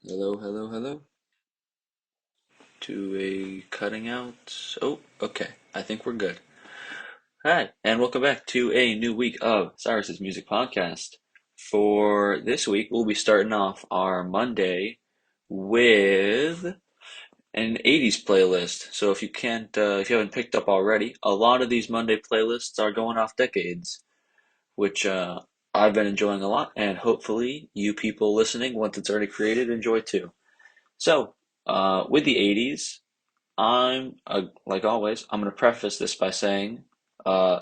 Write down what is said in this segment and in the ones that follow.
Hello, hello, hello. To a cutting out. Oh, okay. I think we're good. Hi, and welcome back to a new week of Cyrus's Music Podcast. For this week, we'll be starting off our Monday with an 80s playlist. So if you haven't picked up already, a lot of these Monday playlists are going off decades, which I've been enjoying a lot, and hopefully you people listening, once it's already created, enjoy too. So, with the 80s, like always, I'm going to preface this by saying uh,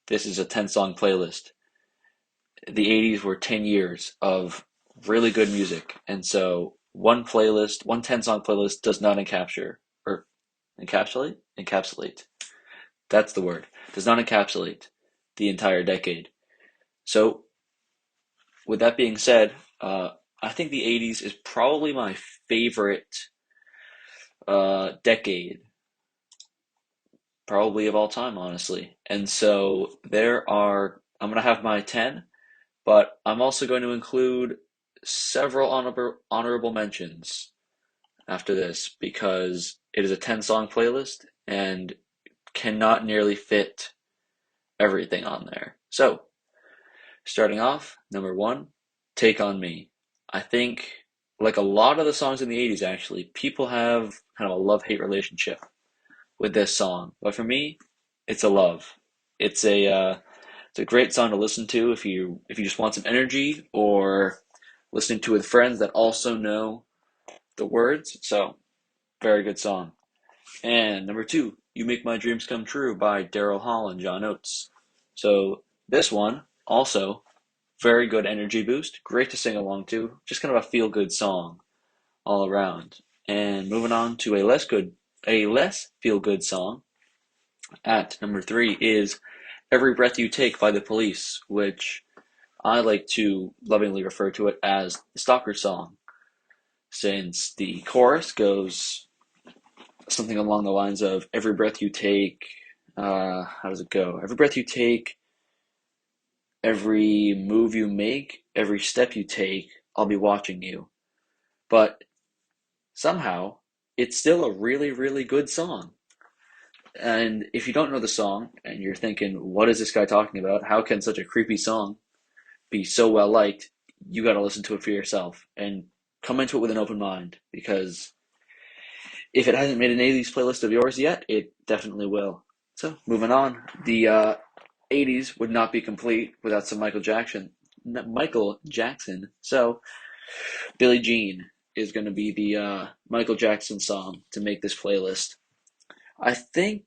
this is a 10 song playlist. The 80s were 10 years of really good music. And so one 10 song playlist does not encapsulate. That's the word. Does not encapsulate the entire decade. So, with that being said, I think the 80s is probably my favorite decade probably of all time, honestly. And so I'm going to have my 10, but I'm also going to include several honorable mentions after this because it is a 10 song playlist and cannot nearly fit everything on there. So, starting off, number one, Take on Me. I think, like a lot of the songs in the 80s, actually, people have kind of a love hate relationship with this song. But for me, it's a love. It's a great song to listen to if you just want some energy or listening to with friends that also know the words. So very good song. And number two, You Make My Dreams Come True by Daryl Hall and John Oates. So this one also very good energy boost, great to sing along to, just kind of a feel good song all around. And moving on to a less feel good song at number three is Every Breath You Take by The Police, which I like to lovingly refer to it as the stalker song, since the chorus goes something along the lines of Every breath you take, how does it go? Every breath you take, every move you make, every step you take, I'll be watching you. But somehow, it's still a really, really good song. And if you don't know the song and you're thinking, what is this guy talking about? How can such a creepy song be so well liked? You got to listen to it for yourself and come into it with an open mind because if it hasn't made an 80s playlist of yours yet, it definitely will. So, moving on, the 80s would not be complete without some Michael Jackson. Michael Jackson. So, Billie Jean is going to be the Michael Jackson song to make this playlist. I think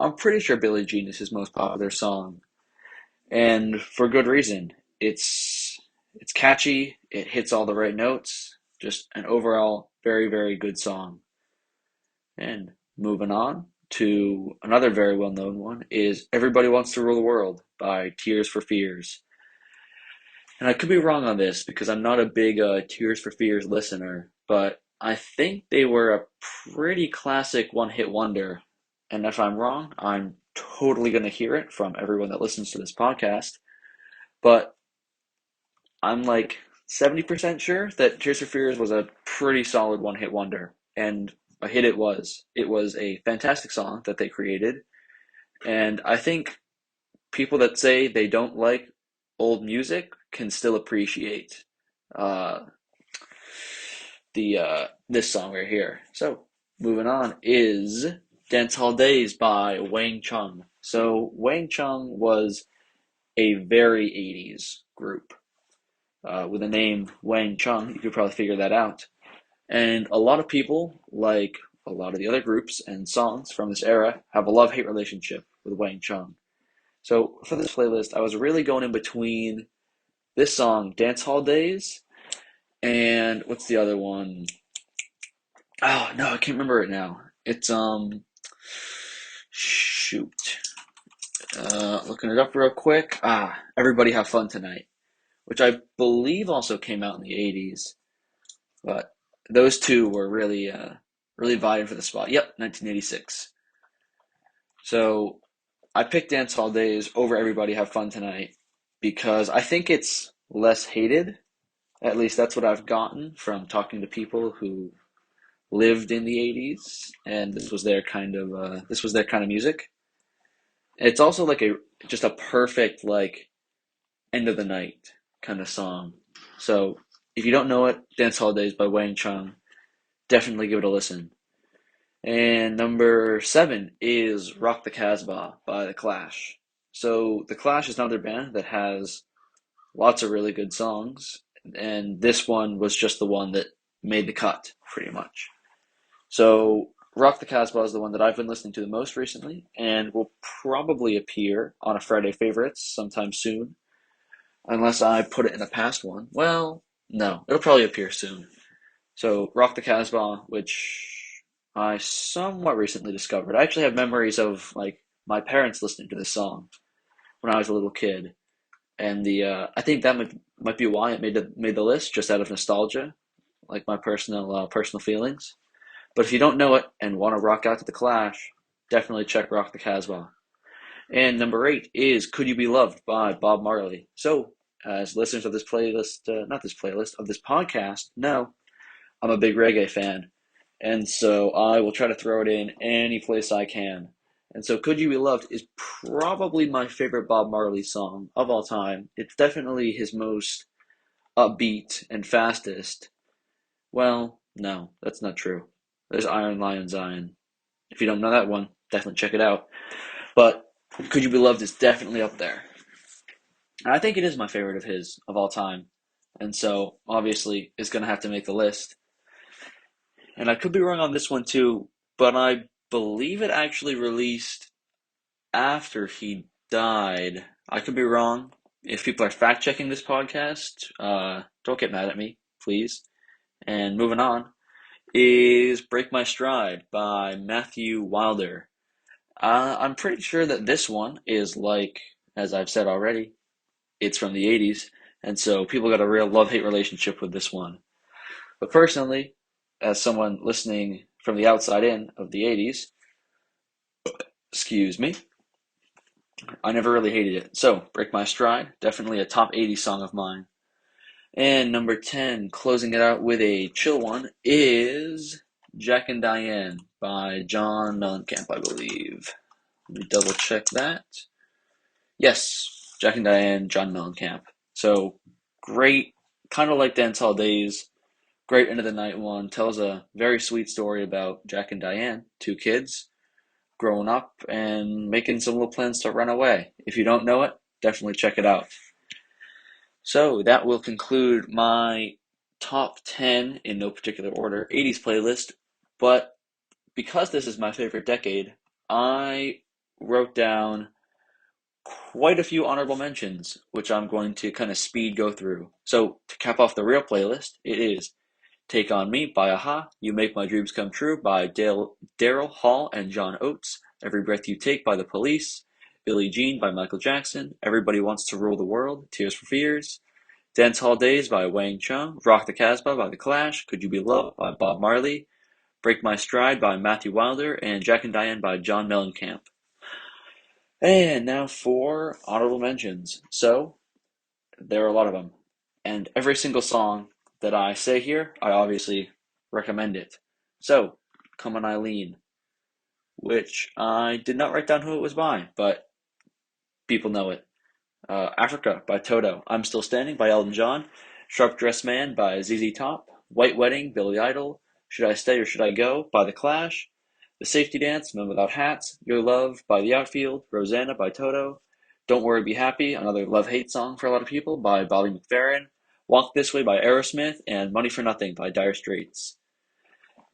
I'm pretty sure Billie Jean is his most popular song, and for good reason. It's catchy. It hits all the right notes. Just an overall very very good song. And moving on to another very well known one is "Everybody Wants to Rule the World" by Tears for Fears. And I could be wrong on this because I'm not a big Tears for Fears listener, but I think they were a pretty classic one hit wonder. And if I'm wrong, I'm totally going to hear it from everyone that listens to this podcast. But I'm like 70% sure that Tears for Fears was a pretty solid one hit wonder. And a hit it was. It was a fantastic song that they created. And I think people that say they don't like old music can still appreciate uh, the this song right here. So moving on is "Dance Hall Days" by Wang Chung. So Wang Chung was a very 80s group. With the name Wang Chung, you could probably figure that out. And a lot of people, like a lot of the other groups and songs from this era, have a love-hate relationship with Wang Chung. So for this playlist, I was really going in between this song, Dance Hall Days, and what's the other one? Oh no, I can't remember it now. It's shoot. Looking it up real quick. Everybody Have Fun Tonight, which I believe also came out in the 80s. But those two were really vying for the spot. Yep, 1986. So I picked Dance Hall Days over Everybody Have Fun Tonight because I think it's less hated At least that's what I've gotten from talking to people who lived in the 80s, and this was their kind of music. It's also like a just a perfect like end of the night kind of song. So if you don't know it, Dance Holidays by Wang Chung, definitely give it a listen. And number 7 is Rock the Casbah by The Clash. So The Clash is another band that has lots of really good songs, and this one was just the one that made the cut, pretty much. So Rock the Casbah is the one that I've been listening to the most recently, and will probably appear on a Friday Favorites sometime soon, unless I put it in a past one. Well, no, it'll probably appear soon. So Rock the Casbah, which I somewhat recently discovered. I actually have memories of like my parents listening to this song when I was a little kid, and the I think that might be why it made the list just out of nostalgia, like my personal feelings. But if you don't know it and want to rock out to the Clash, definitely check Rock the Casbah. And number 8 is Could You Be Loved by Bob Marley. So, as listeners of this playlist, not this playlist, of this podcast, know I'm a big reggae fan. And so I will try to throw it in any place I can. And so Could You Be Loved is probably my favorite Bob Marley song of all time. It's definitely his most upbeat and fastest. Well, no, that's not true. There's Iron Lion Zion. If you don't know that one, definitely check it out. But Could You Be Loved is definitely up there. And I think it is my favorite of his of all time. And so obviously it's going to have to make the list. And I could be wrong on this one too, but I believe it actually released after he died. I could be wrong. If people are fact checking this podcast, don't get mad at me, please. And moving on is Break My Stride by Matthew Wilder. I'm pretty sure that this one is like, as I've said already, it's from the 80s, and so people got a real love-hate relationship with this one. But personally, as someone listening from the outside in of the 80s, excuse me, I never really hated it. So, Break My Stride, definitely a top 80 song of mine. And number 10, closing it out with a chill one, is Jack and Diane by John Mellencamp, I believe. Let me double check that. Yes, Jack and Diane, John Mellencamp. So, great, kind of like Dance Hall Days, great end of the night one. Tells a very sweet story about Jack and Diane, two kids growing up and making some little plans to run away. If you don't know it, definitely check it out. So that will conclude my top 10 in no particular order 80s playlist. But because this is my favorite decade, I wrote down quite a few honorable mentions, which I'm going to kind of speed go through. So to cap off the real playlist, it is Take On Me by Aha, You Make My Dreams Come True by Daryl Hall and John Oates, Every Breath You Take by The Police, Billie Jean by Michael Jackson, Everybody Wants to Rule the World, Tears for Fears, Dance Hall Days by Wang Chung, Rock the Casbah by The Clash, Could You Be Loved by Bob Marley, Break My Stride by Matthew Wilder, and Jack and Diane by John Mellencamp. And now for honorable mentions. So, there are a lot of them. And every single song that I say here, I obviously recommend it. So, Come On Eileen, which I did not write down who it was by, but people know it. Africa by Toto, I'm Still Standing by Elton John, Sharp Dressed Man by ZZ Top, White Wedding, Billy Idol, Should I Stay or Should I Go by The Clash, The Safety Dance, Men Without Hats, Your Love by The Outfield, Rosanna by Toto, Don't Worry Be Happy, another love-hate song for a lot of people by Bobby McFerrin, Walk This Way by Aerosmith, and Money for Nothing by Dire Straits.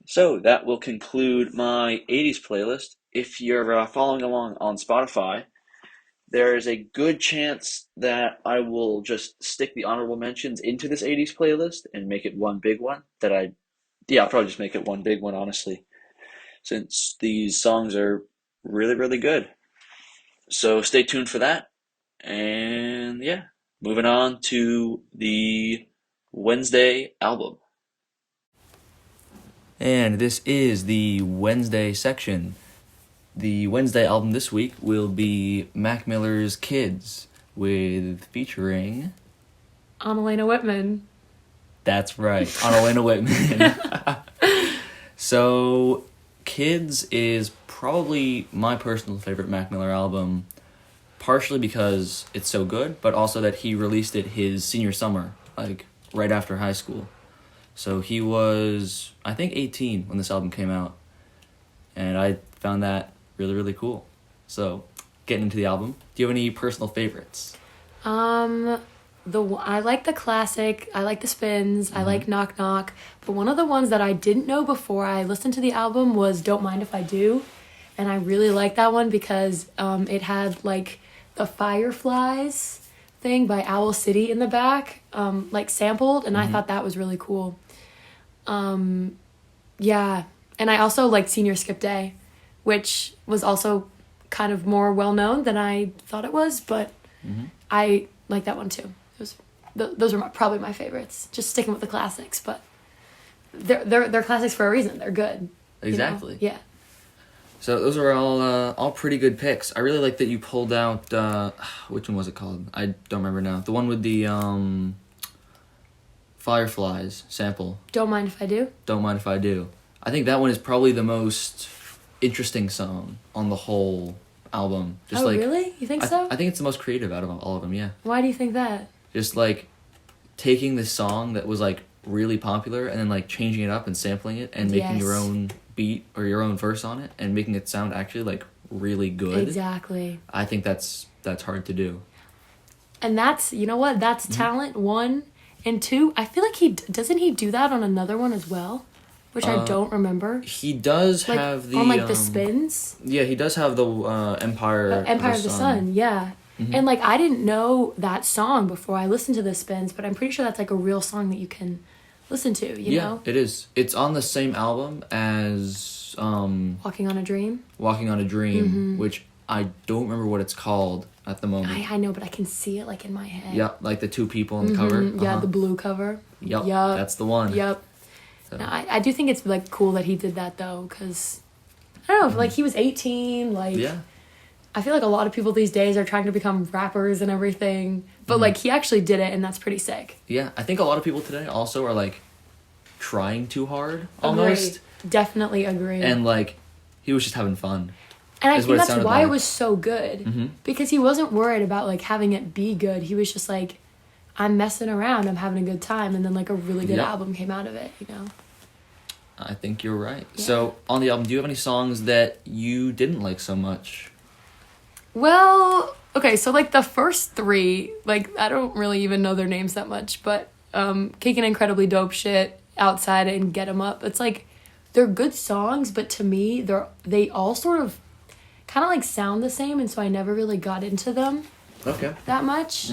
So that will conclude my 80s playlist. If you're following along on Spotify, there is a good chance that I will just stick the honorable mentions into this 80s playlist and make it one big one I'll probably just make it one big one, honestly, since these songs are really, really good. So stay tuned for that. And yeah, moving on to the Wednesday album. And this is the Wednesday section. The Wednesday album this week will be Mac Miller's Kids, with featuring Annalena Whitman. That's right. Annalena Whitman. So, Kids is probably my personal favorite Mac Miller album, partially because it's so good, but also that he released it his senior summer, like right after high school. So he was, I think, 18 when this album came out, and I found that really, really cool. So, getting into the album, do you have any personal favorites? I like the classic, I like the spins, I like Knock Knock, but one of the ones that I didn't know before I listened to the album was Don't Mind If I Do, and I really like that one because it had like the Fireflies thing by Owl City in the back, like sampled, and I thought that was really cool. Yeah, and I also liked Senior Skip Day, which was also kind of more well-known than I thought it was, but I like that one too. Those are probably my favorites. Just sticking with the classics, but they're classics for a reason. They're good. Exactly. You know? Yeah. So those are all pretty good picks. I really like that you pulled out which one was it called? I don't remember now. The one with the Fireflies sample. Don't Mind If I Do. Don't Mind If I Do. I think that one is probably the most interesting song on the whole album. Just really? You think so? I think it's the most creative out of all of them. Yeah. Why do you think that? Just like taking this song that was like really popular and then like changing it up and sampling it and making your own beat or your own verse on it and making it sound actually like really good. Exactly. I think that's hard to do. And that's, you know what? That's talent, 1. And 2, I feel like doesn't he do that on another one as well? Which I don't remember. He does like, have the... on like the spins? Yeah, he does have the Empire of the Sun. Yeah. And like I didn't know that song before I listened to the spins, but I'm pretty sure that's like a real song that you can listen to, you know? Yeah, it is. It's on the same album as Walking on a Dream, which I don't remember what it's called at the moment. I know, but I can see it like in my head. Yeah, like the 2 people on the cover. Yeah, the blue cover. Yep, that's the one. Yep. So. No, I do think it's like cool that he did that though, because I don't know, like he was 18, like I feel like a lot of people these days are trying to become rappers and everything, but like he actually did it, and that's pretty sick. Yeah, I think a lot of people today also are like trying too hard almost. Definitely agree. And like he was just having fun. And I think that's why it was so good, because he wasn't worried about like having it be good. He was just like, I'm messing around, I'm having a good time, and then like a really good album came out of it, you know? I think you're right. Yeah. So on the album, do you have any songs that you didn't like so much? Well, okay, so like the first 3, like I don't really even know their names that much, but Kickin' Incredibly Dope Shit, Outside, and Get 'Em Up, it's like they're good songs, but to me they all sort of kind of like sound the same, and so I never really got into them that much.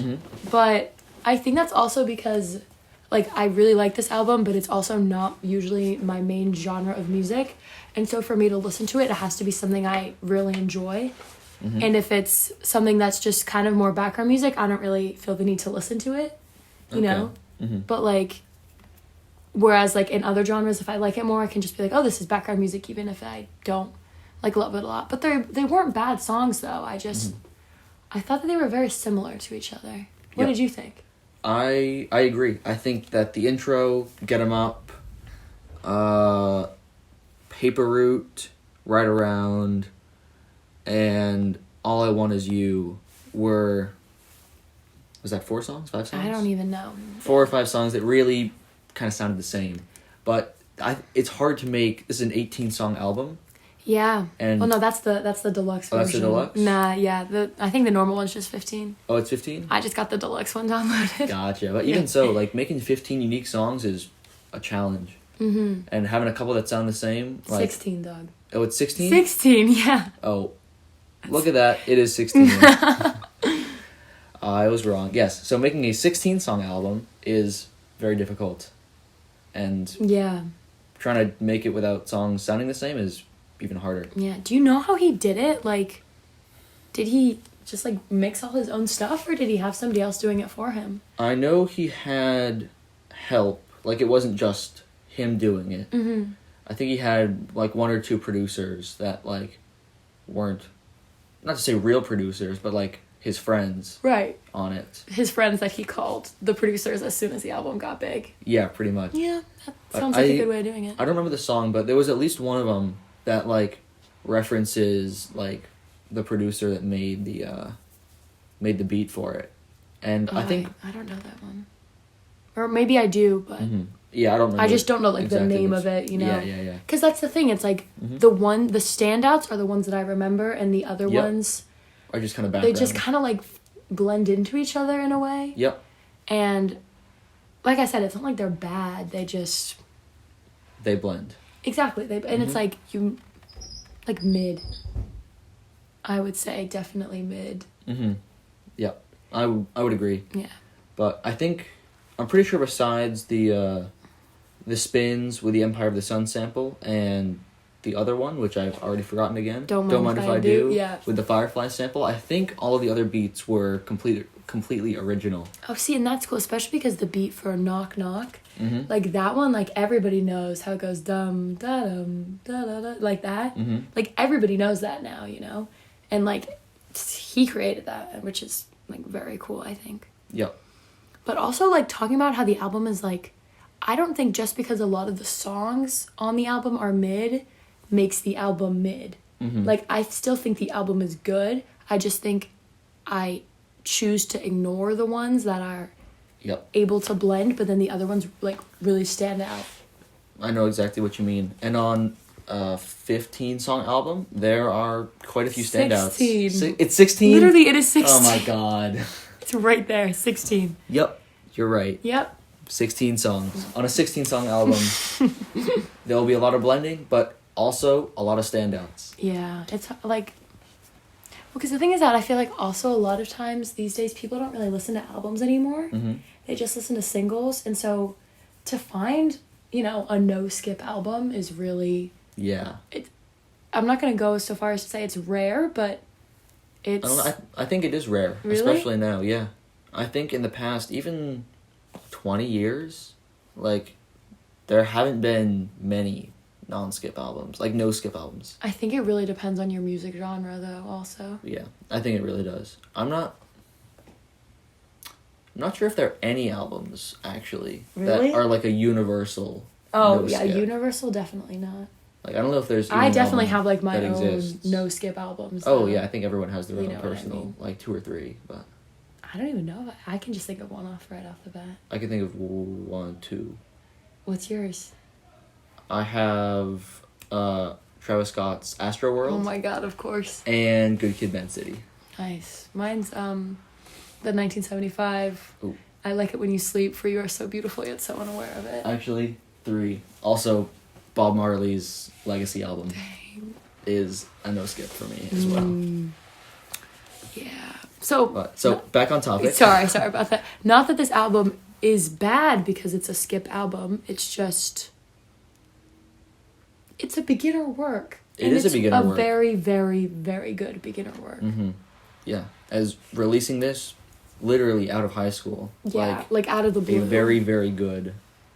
But I think that's also because like I really like this album, but it's also not usually my main genre of music, and so for me to listen to it, it has to be something I really enjoy. And if it's something that's just kind of more background music, I don't really feel the need to listen to it, you know? But like, whereas like in other genres, if I like it more, I can just be like, oh, this is background music, even if I don't like love it a lot. But they weren't bad songs though. I just I thought that they were very similar to each other. What did you think? I agree. I think that the intro, Get 'Em Up, Paper Route, Right Around, and All I Want Is You was that 4 songs? 5 songs? I don't even know. 4 or 5 songs that really kind of sounded the same. But it's hard to make, this is an 18-song album. Yeah. And no, that's the deluxe version. Oh, that's the deluxe? Nah, yeah. I think the normal one's just 15. Oh, it's 15? I just got the deluxe one downloaded. Gotcha. But even so, like, making 15 unique songs is a challenge. And having a couple that sound the same. Like, 16, dog. Oh, it's 16? 16, yeah. Oh, look at that. It is 16. I was wrong. Yes. So making a 16-song album is very difficult. And trying to make it without songs sounding the same is even harder. Yeah. Do you know how he did it? Like, did he just like mix all his own stuff, or did he have somebody else doing it for him? I know he had help. Like, it wasn't just him doing it. I think he had like 1 or 2 producers that like weren't, not to say real producers, but like his friends Right. on it. His friends that he called the producers as soon as the album got big. Yeah, pretty much. Yeah, that sounds like a good way of doing it. I don't remember the song, but there was at least one of them that, like, references, like, the producer that made the beat for it. And I think... I don't know that one. Or maybe I do, but... Mm-hmm. Yeah, I don't know. I just don't know, like, exactly the name of it, you know? Yeah. Because that's the thing. It's, like, the standouts are the ones that I remember, and the other ones... Are just kind of background. They just kind of, like, blend into each other in a way. Yep. And, like I said, it's not like they're bad. They just... They blend. Exactly. And it's, like, like, mid. I would say definitely mid. Mm-hmm. Yep. I would agree. Yeah. But I think... I'm pretty sure besides the spins with the Empire of the Sun sample and the other one, which I've already forgotten again, Don't Mind If I Do, yeah. with the Firefly sample, I think all of the other beats were completely original. Oh, see, and that's cool, especially because the beat for Knock Knock, like that one, like everybody knows how it goes dum da dum da da da, like that. Mm-hmm. Like everybody knows that now, you know, and like he created that, which is like very cool, I think. Yep. But also, like, talking about how the album is, like... I don't think just because a lot of the songs on the album are mid makes the album mid. Mm-hmm. Like, I still think the album is good. I just think I choose to ignore the ones that are able to blend, but then the other ones, like, really stand out. I know exactly what you mean. And on a 15-song album, there are quite a few standouts. 16. It's 16? Literally, it is 16. Oh, my God. It's right there, 16. Yep, you're right. Yep. 16 songs. On a 16-song album, there will be a lot of blending, but also a lot of standouts. Yeah, it's like... Well, because the thing is that I feel like also a lot of times these days people don't really listen to albums anymore. Mm-hmm. They just listen to singles. And so to find, you know, a no-skip album is really... Yeah. I'm not going to go so far as to say it's rare, but it's... I think it is rare, really? Especially now, yeah. I think in the past, even 20 years, like, there haven't been many non-skip albums, like no-skip albums. I think it really depends on your music genre, though, also. Yeah, I think it really does. I'm not sure if there are any albums, actually, really? that are, like, a universal no-skip. Yeah, universal, definitely not. Like, I don't know if there's... I definitely have, like, my own no-skip albums. Oh, yeah, I think everyone has their own personal, I mean? like, 2 or 3, but... I don't even know. I can just think of one right off the bat. I can think of 1, 2. What's yours? I have Travis Scott's Astroworld. Oh my god, of course. And Good Kid, Mad City. Nice. Mine's the 1975. Ooh. I Like It When You Sleep, For You Are So Beautiful Yet So Unaware of It. Actually, 3. Also, Bob Marley's Legacy album. Dang. Is a no-skip for me as well. Yeah. So back on topic. Sorry about that. Not that this album is bad because it's a skip album. It's just... It's a beginner work. It is a beginner work. A very, very, very good beginner work. Mm-hmm. Yeah. As releasing this literally out of high school. Yeah, like out of the blue. A very, very good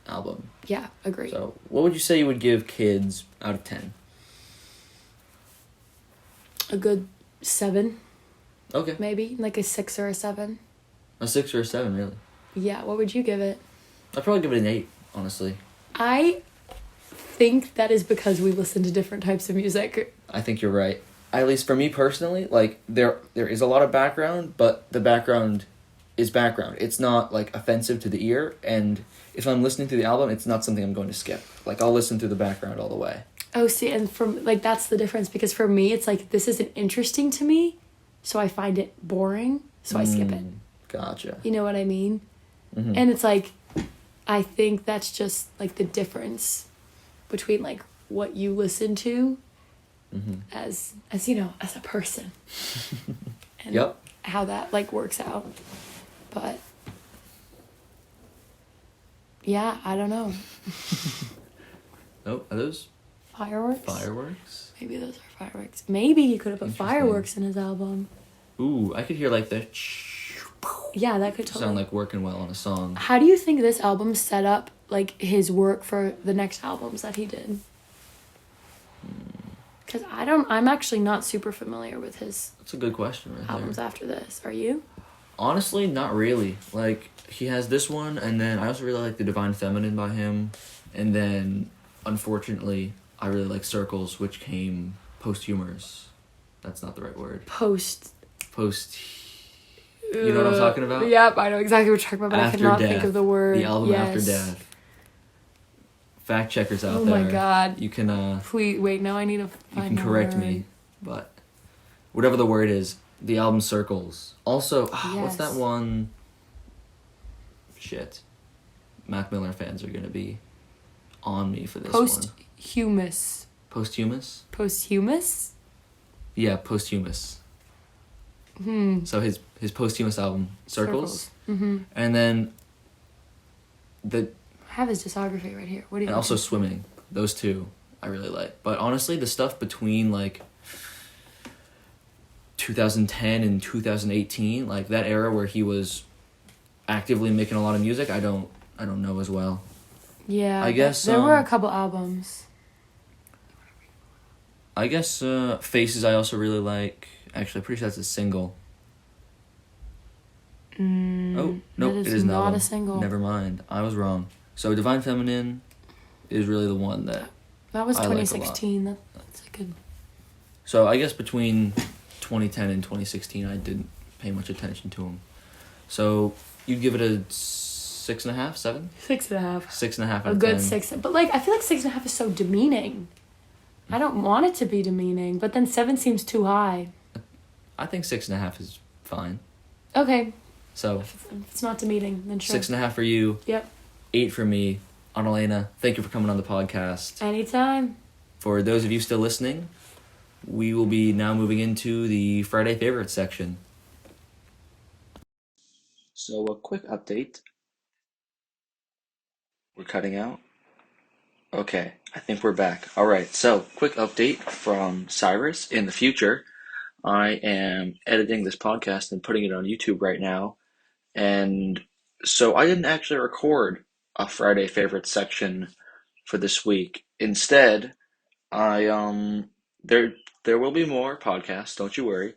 album. Yeah, agree. So, what would you say you would give Kids out of 10? A good 7. Okay. Maybe. Like a 6 or a 7. A 6 or a 7, really? Yeah, what would you give it? I'd probably give it an 8, honestly. I think that is because we listen to different types of music. I think you're right. At least for me personally, like, there is a lot of background, but the background is background. It's not, like, offensive to the ear, and if I'm listening to the album, it's not something I'm going to skip. Like, I'll listen through the background all the way. Oh, see, and from, like, that's the difference, because for me, it's like, this isn't interesting to me, so I find it boring, so I skip it. Gotcha. You know what I mean? Mm-hmm. And it's like, I think that's just, like, the difference between, like, what you listen to as you know, as a person. And how that, like, works out. But, yeah, I don't know. Oh, are those fireworks? Fireworks? Maybe those are fireworks. Maybe he could have put fireworks in his album. Ooh, I could hear, like, the... Yeah, that could totally... sound like working well on a song. How do you think this album set up, like, his work for the next albums that he did? Because I'm actually not super familiar with his That's a good question right albums there. after this. Are you? Honestly, not really. Like, he has this one, and then I also really like The Divine Feminine by him. And then, unfortunately, I really like Circles, which came posthumous. That's not the right word. Post. You know what I'm talking about? Yep, I know exactly what you're talking about, but After I cannot Death, think of the word. The album Yes. After Death. Fact checkers out Oh there. my God. You can Please, wait, now I need to find you can correct me, but whatever the word is, the album Circles. Also, what's that Yes. one? Shit. Mac Miller fans are going to be on me for this one. Posthumous. Posthumous? Posthumous? Yeah, posthumous. So his posthumous album, Circles. Mm-hmm. And then I have his discography right here. What do you and also Swimming. Those two I really like. But honestly, the stuff between like 2010 and 2018, like that era where he was actively making a lot of music, I don't know as well. Yeah. I guess there were a couple albums. I guess Faces I also really like. Actually, I'm pretty sure that's a single. Oh, nope, it is not not a single. Never mind. I was wrong. So Divine Feminine is really the one that was I like a lot. 2016. That's a good. So I guess between 2010 and 2016, I didn't pay much attention to him. So you'd give it a 6.5, 7? 6.5. 6.5 out A of good 10. 6. But like, I feel like 6.5 is so demeaning. I don't want it to be demeaning, but then 7 seems too high. I think 6.5 is fine. Okay. So If it's not demeaning, then sure. 6.5 for you. Yep. 8 for me. Annalena, thank you for coming on the podcast. Anytime. For those of you still listening, we will be now moving into the Friday Favorites section. So a quick update. We're cutting out? Okay, I think we're back. Alright, so quick update from Cyrus. In the future, I am editing this podcast and putting it on YouTube right now. And so I didn't actually record a Friday Favorites section for this week. Instead, there will be more podcasts, don't you worry,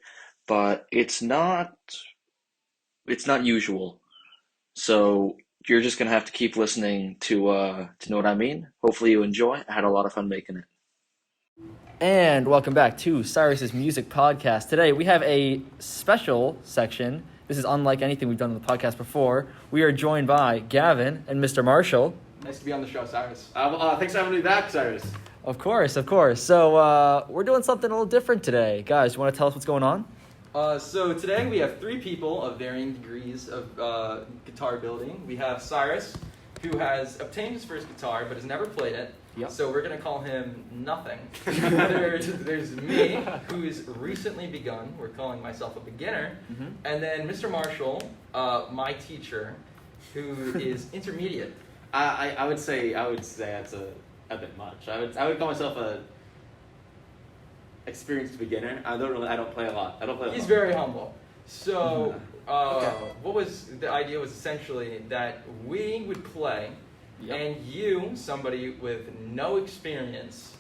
but it's not usual. So you're just gonna have to keep listening to know what I mean. Hopefully you enjoy. I had a lot of fun making it. And welcome back to Cyrus's Music Podcast. Today we have a special section. This is unlike anything we've done on the podcast before. We are joined by Gavin and Mr. Marshall. Nice to be on the show, Cyrus. Thanks for having me back, Cyrus. Of course. So we're doing something a little different today. Guys, you want to tell us what's going on? So today we have 3 people of varying degrees of guitar building. We have Cyrus, who has obtained his first guitar but has never played it. Yep. So we're going to call him Nothing. there's me, who's recently begun. We're calling myself a beginner. Mm-hmm. And then Mr. Marshall, my teacher, who is intermediate. I would say that's a bit much. I would call myself a experienced beginner. I don't play a lot. He's very humble. So, Okay. what was the idea was essentially that we would play, Yep. and you, somebody with no experience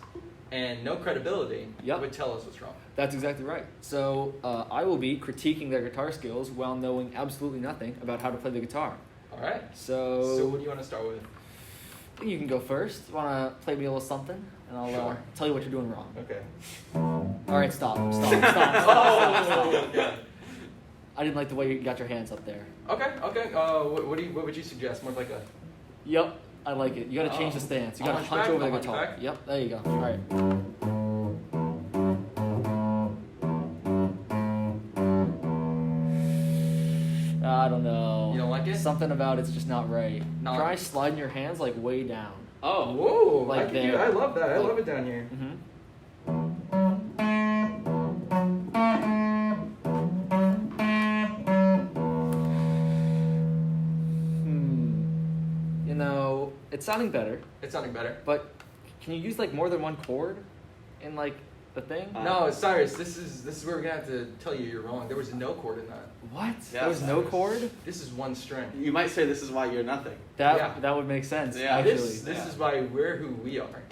and no credibility, Yep. would tell us what's wrong. That's exactly right. So I will be critiquing their guitar skills while knowing absolutely nothing about how to play the guitar. All right. So So what do you want to start with? you can go first. You want to play me a little something? And I'll Sure. tell you what you're doing wrong. Okay. All right, stop. Okay. I didn't like the way you got your hands up there. Okay. What would you suggest? More like a. Yep, I like it. You got to change the stance. You got to hunch over the I'll hunch guitar. back. Yep, there you go. All right. I don't know. You don't like it? Something about it's just not right. Not- Try sliding your hands like way down. Oh. Whoa! Like there. I love that. I Like- love it down here. Mm-hmm. You know, it's sounding better, It's sounding better. but can you use like more than one chord? And like, the thing? No, Cyrus, this is where we're gonna have to tell you you're wrong. There was no chord in that. What? Yeah, there was no Cyrus. chord? This is one string. You might say this is why you're nothing. That would make sense, Yeah. actually. This is why we're who we are.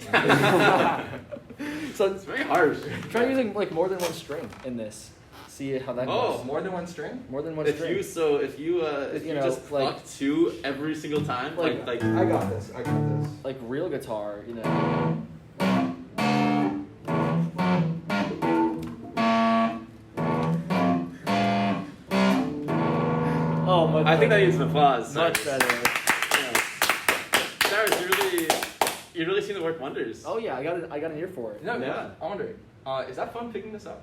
So It's very harsh. try using like more than one string in this. See how that Oh, goes. more than one string? More than one If string. you You know, just like- pluck two every single time, like I got this. Like real guitar, you know. Oh, much I think that better. needs an applause. Much Cyrus. better. Yeah. Cyrus, you really seem to work wonders. Oh yeah, I got an ear for it. No, Yeah. I'm wondering. Is that fun picking this up?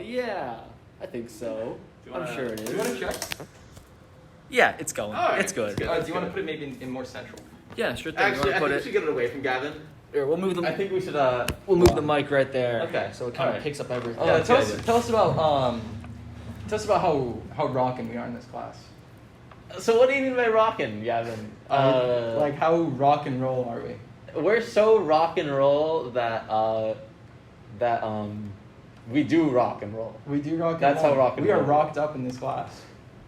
Yeah, I think so. Do you I'm wanna- sure it Do you want is. to check? Yeah, it's going. All right. It's good. It's good. Do you want to put it maybe in more central? Yeah, sure thing. Actually, you I want think to we put should get it away from Gavin. Here, we'll move I think we should. We'll move the mic right there. Okay. So it kind of Alright. picks up everything. Yeah, that's tell good us idea. tell us about how rockin' we are in this class. So what do you mean by rockin', Gavin? Like how rock and roll are we? We're so rock and roll that we do rock and roll. We do rock and That's roll. how rock and we are roll. rocked up in this class.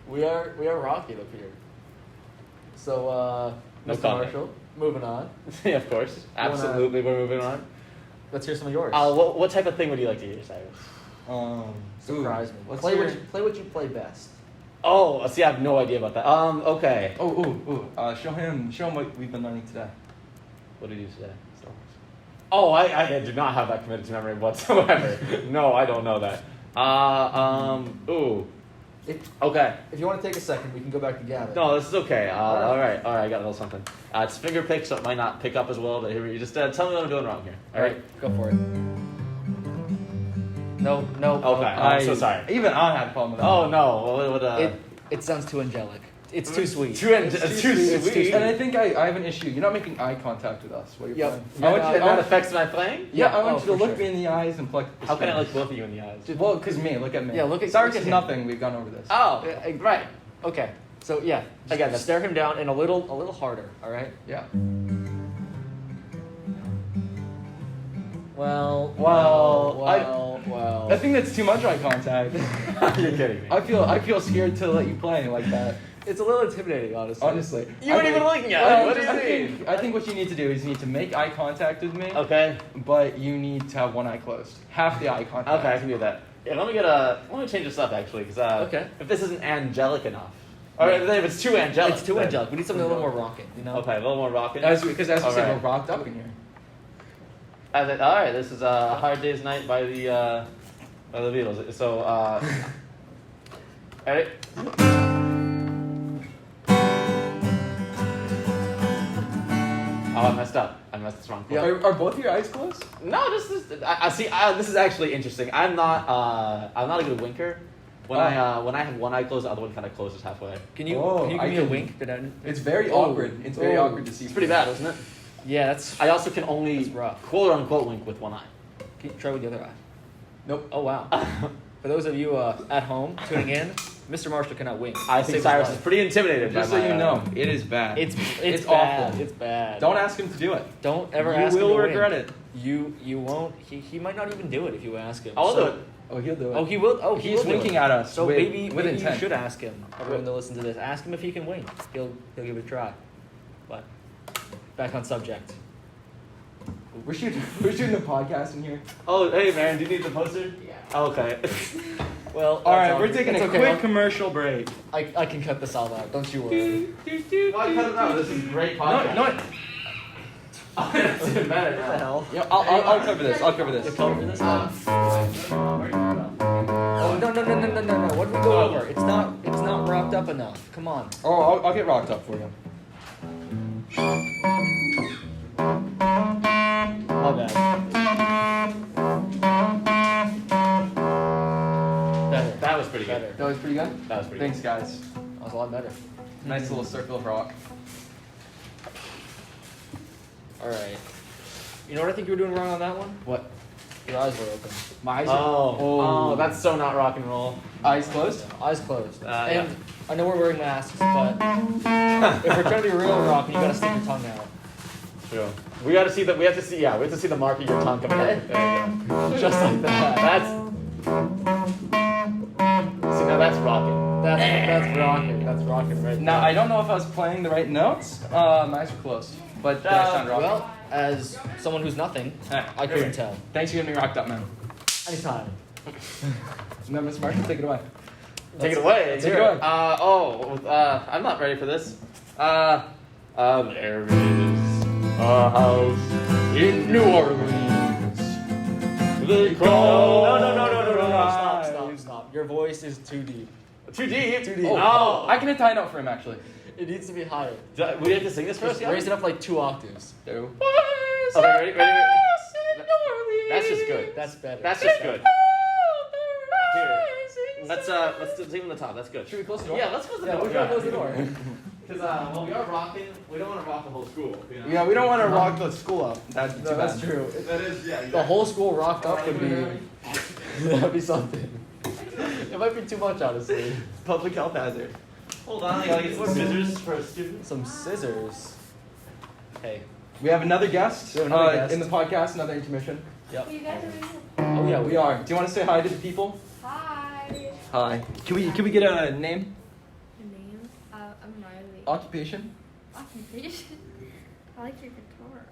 We are rocking up here. So No Mr. comment. Marshall, moving on. Yeah, of course. wanna- Absolutely, we're moving on. Let's hear some of yours. What type of thing would you like to hear, Cyrus? Surprise me. Let's Play hear- what you play best. Oh, see, I have no idea about that. Okay. Show him what we've been learning today. What did you say? Oh, I do not have that committed to memory whatsoever. No, I don't know that. Ooh. Okay. If you want to take a second, we can go back to Gavin. No, this is okay. Alright. All right, I got a little something. It's finger pick, so it might not pick up as well, but here you just tell me what I'm doing wrong here. All right, go for it. No. Okay, I'm so sorry. Even I had a problem with that. Oh no, what It sounds too angelic. It's too sweet. too sweet. And I think I have an issue. You're not making eye contact with us while you're Yep. playing. Yeah, I want you, And that affects my playing? yeah, I Oh, want you to for look sure. me in the eyes and pluck the How can I strings. look both of you in the eyes? Well, because look at me. Yeah, look at- Cyrus look at is him. nothing. We've gone over this. Oh, right. Okay, so yeah, again, stare him down and a little harder. All right. Yeah. Well. I think that's too much eye contact. You're kidding me. I feel scared to let you play like that. It's a little intimidating, honestly. Honestly. You weren't even looking at Well, it. What do you mean? I think what you need to do is you need to make eye contact with me, Okay. but you need to have one eye closed. Half the eye contact. Okay, I can do that. Yeah, let me change this up actually, because Okay. if this isn't angelic enough, or if it's too angelic, It's too then- angelic. We need something a little more rocking, you know? Okay, a little more rocking. Because as you said, Alright. we're rocked up in here. All right, this is a Hard Day's Night by the Beatles. So, ready? Oh, I messed up. I messed this wrong. Yeah. Are both your eyes closed? No, this is. I see. This is actually interesting. I'm not a good winker. When I have one eye closed, the other one kind of closes halfway. Can you Oh, give I me a can- wink? It's very Oh. awkward. It's very Oh. awkward to see. It's pretty bad, isn't it? Yeah, that's. I also can only That's rough. quote unquote wink with one eye. Can you try with the other eye? Nope. Oh wow. For those of you at home tuning in, Mr. Marshall cannot wink. I Save think his Cyrus life. is pretty intimidated. Just by so my, you know, it is bad. It's It's bad. awful. It's bad. Don't ask him to do it. Don't ever You ask him will to regret wink. it. You won't. He might not even do it if you ask him. I'll do it. Oh, he'll do it. Oh, he will. Oh, he He's will do winking it. at us. So with, maybe with you intent. should ask him. Everyone that listens to this, ask him if he can wink. He'll give it a try. But back on subject. We're shooting the podcast in here. Oh, hey man, do you need the poster? Yeah. Oh, okay. Well, All right, that's we're taking it's a okay. quick commercial break. I can cut this all out. Don't you worry. Why cut it out? This is great No, podcast. no. It's even better What the now. hell? Yeah, I'll cover this. I'll cover You this. cover this? Oh no! What did we go over? It's not rocked up enough. Come on. Oh, I'll get rocked up for you. My bad. Better. That was pretty Better. good. That was pretty good. That was pretty Thanks, guys. That was a lot better. Nice little circle of rock. All right. You know what I think you were doing wrong on that one? What? Your eyes were open. My eyes. Oh, that's so not rock and roll. Eyes closed. Eyes closed. Yeah. And I know we're wearing masks, but if we're trying to be real rocking, you gotta stick your tongue out. True. We have to see the mark of your tongue coming out. There you go. Just like that. See, now that's rocking. That's rocking. That's rocking right Now, there. I don't know if I was playing the right notes. My eyes were closed. But did I sound rocking? Well, as someone who's nothing, I couldn't tell. Thanks for getting me rocked up, man. Anytime. Now, Mr. Marshall, take it away. Take it away. Take it away. I'm not ready for this. There is a house in New Orleans. They call. No. Stop. Your voice is too deep. Too deep. Too deep. Oh, I can hit a high note for him, actually. It needs to be higher. We have to sing this first. Just raise it up like 2 octaves. Two. Okay, ready. That's just good. That's better. That's just good. Here. Let's do sing from the top. That's good. Should we close the door? Yeah, let's close the Yeah, door. we're gonna close the door. Because we are rocking. We don't want to rock the whole school. You know? Yeah, we don't want to rock the school up. That's too That's bad. true. That is The whole school rocked up would be. That'd be something. It might be too much, honestly. Public health hazard. Hold on, I gotta get some scissors for a student. Some scissors. Hey. We have another guest, We have another guest. in the podcast, another intermission. Yep. You guys are Oh yeah, We are. Do you want to say hi to the people? Hi. Hi. Can we get a name? Your name? I'm Marley. Occupation? Occupation? I like your guitar.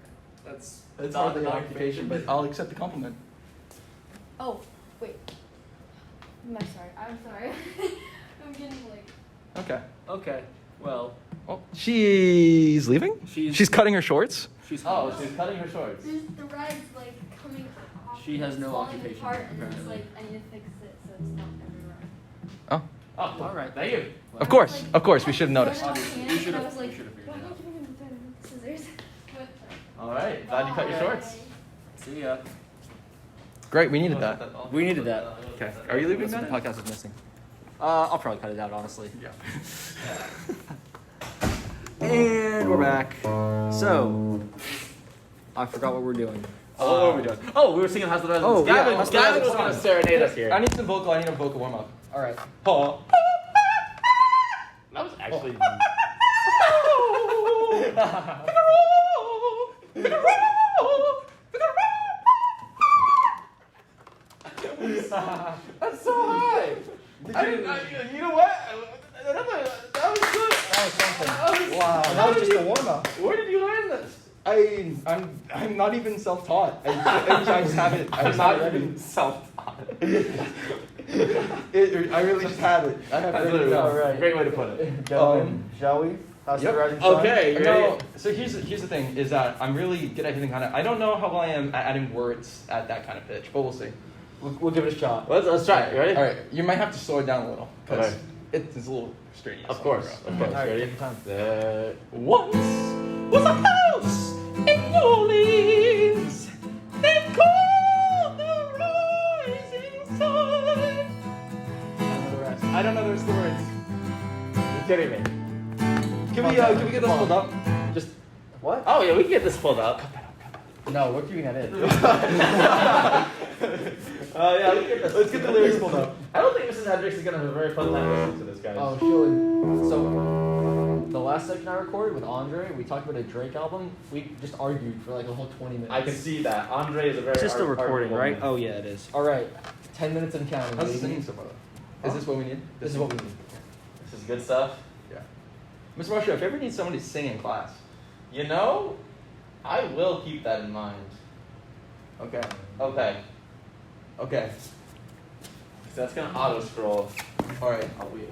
It's It's not hardly an an occupation, but I'll accept the compliment. Oh, wait. I'm sorry. I'm getting like. Okay. Okay. Well. Oh, she's leaving? She's cutting her shorts? She's Oh, she's cutting her shorts. There's the red's like coming off. She has it's no falling occupation, apart and it's apparently. like I need to fix it so it's not everywhere. Oh. Oh, All right. Thank you. Of course, we should have noticed. I We should have was like, figured why it don't out. you give me the scissors? But, All right. Glad you cut your shorts. See ya. Great, we needed that. We needed that. Okay. Are you leaving That's now? what the podcast is missing. I'll probably cut it out, honestly. Yeah. And we're back. So, I forgot what we're doing. Oh, what were we doing? Oh, we were singing House of the Residents. Oh, yeah. Gavin was going to serenade us here. I need a vocal warm up. All right. Oh. That was actually. That's so high. You know what? That was good. That was something. Wow. And that was just a warm up. Where did you learn this? I'm not even self-taught. I just have it. I I'm just not have it even self-taught. I really just have it. I have That's it. literally All right. great way to put it. Gentlemen, shall we? How's Yep. the rising sun? Okay, you ready? No, so here's the thing is that I'm really good at hitting kind of. I don't know how well I am at adding words at that kind of pitch, but we'll see. We'll give it a shot. Let's try it. You ready? All right, you might have to slow it down a little because Okay. it's a little strenuous. Of course. All right, Ready? take your time. There once was a house in New Orleans. They called the rising sun. I don't know the rest of the words. You're kidding me. Can we get this pulled up? Just what? Oh yeah, we can get this pulled up. No, we're keeping that in. Yeah, Let's get the lyrics pulled up. I don't think Mrs. Hendricks is gonna have a very fun time listening to this, guys. Oh, surely. So, the last section I recorded with Andre, we talked about a Drake album. We just argued for like a whole 20 minutes. I can see that. Andre is a very arguable man. Oh yeah, it is. All right, 10 minutes and counting. How's the baby. singing so far? Is this what we need? This is what we need. This is good stuff. Yeah. Mr. Marshall, if you ever need somebody to sing in class. You know, I will keep that in mind. Okay. Okay. Okay. 'Cause that's gonna auto scroll. All right. I'll be.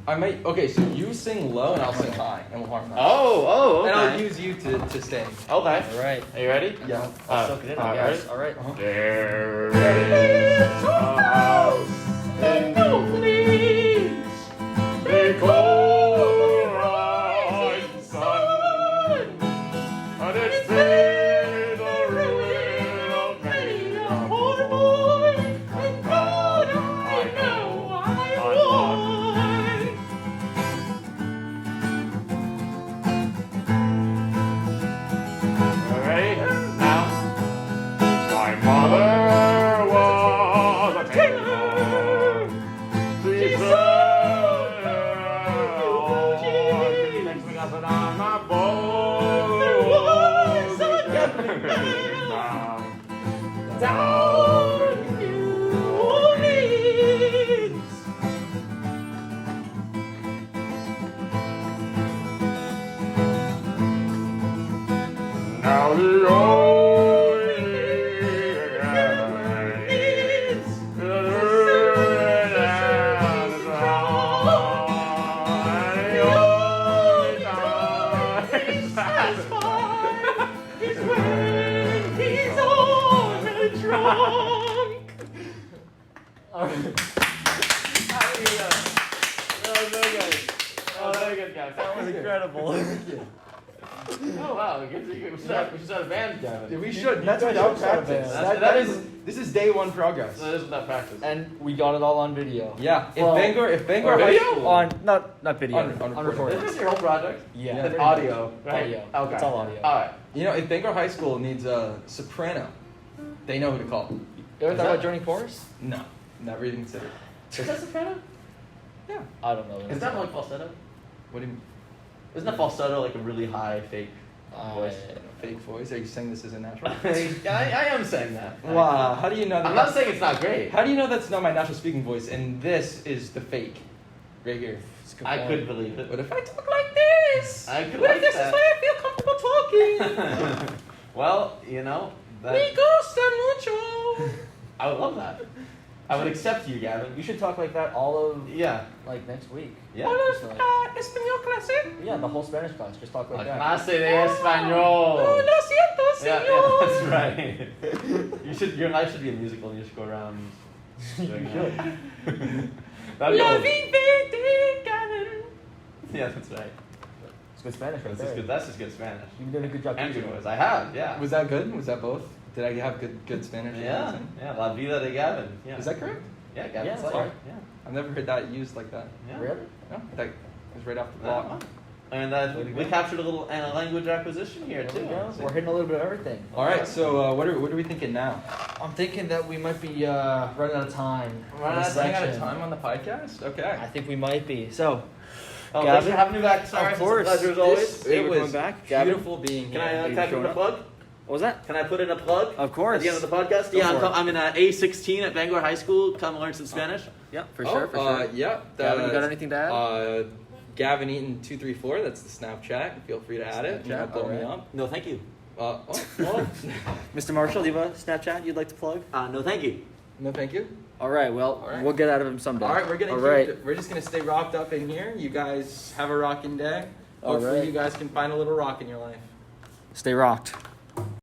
I might. Okay, so you sing low and I'll sing high, and we'll harmonize. Oh, And I'll use you to sing. Okay. All right. Are you ready? Yeah. I'll soak it in, I guess. All right. There is a house in New Orleans. They call the rising sun, and it's been the ruin of many a poor boy. And God, I know I won. Alright, now. My mother was a tailor. She sewed next week I put on my bow. down New Orleans. Now the old is That was incredible. Oh wow, we should start a band, Gavin. We should. That's without practice. This is day one progress. That is without practice. And we got it all on video. Yeah. Well, if Bangor High video? School On not video. On On recording. Is this your whole project? Yeah. It's audio, right? Audio. Okay. It's all audio. Alright. You know, if Bangor High School needs a soprano, they know who to call. You ever thought about joining chorus? No, never even considered. Is that soprano? Yeah. I don't know. Is that like falsetto? What do you mean? Isn't that falsetto like a really high fake voice? Fake voice? Are you saying this isn't natural? I am saying that. Wow. How do you know that? I'm not saying it's not great. How do you know that's not my natural speaking voice and this is the fake? Right here. I could believe it. What if I talk like this? I could What like if this that. is why I feel comfortable talking? Well, you know, that, Me gusta mucho. I would love that. I would accept you, Gavin. You should talk like that all of Yeah. like next week. Yeah. Just like- Español clase? yeah, the whole Spanish class. Just talk like La that. clase de español. Oh, lo siento, Yeah, señor. that's right. You should. Your life should be a musical. And you should go around. You should. That'd be La old. vive de Gavin. Yeah, that's right. It's good Spanish right That's there. just good. That's just good Spanish. You did a good job And teaching good it. voice. I have. Yeah. Was that good? Was that both? Did I have good Spanish? Yeah. Yeah. La vida de Gavin. Yeah. Is that correct? Yeah, Yeah, Gavin's that's like. right. Yeah. I've never heard that used like that. Yeah. Really? No, that was right off the Yeah. block. And Way to we go. captured a little language acquisition here There too. we go. So- We're hitting a little bit of everything. All right, so what are we thinking now? I'm thinking that we might be running out of time. Running for this Running out of section. time on the podcast? Okay. I think we might be. So, Oh, Gavin? thanks for having me back, Cyrus. Of course. It's a pleasure as always. Hey, It we're was coming back. Gavin? beautiful being Can here. I put in a plug? What was that? Can I put in a plug? Of course. At the end of the podcast? Go Yeah, for it. I'm in A16 at Bangor High School. Come learn some Spanish. Yeah, for Oh, sure, for sure. Yeah. Gavin, you got anything to add? Gavin Eaton 234. That's the Snapchat. Feel free to add it. You know, Snapchat, blow me alright. up. No, thank you. Well, Mr. Marshall, do you have a Snapchat you'd like to plug? No, thank you. no, thank you. All right, well, All right. we'll get out of him someday. All right, we're gonna. All right. We're just gonna stay rocked up in here. You guys have a rocking day. All Hopefully, right. you guys can find a little rock in your life. Stay rocked.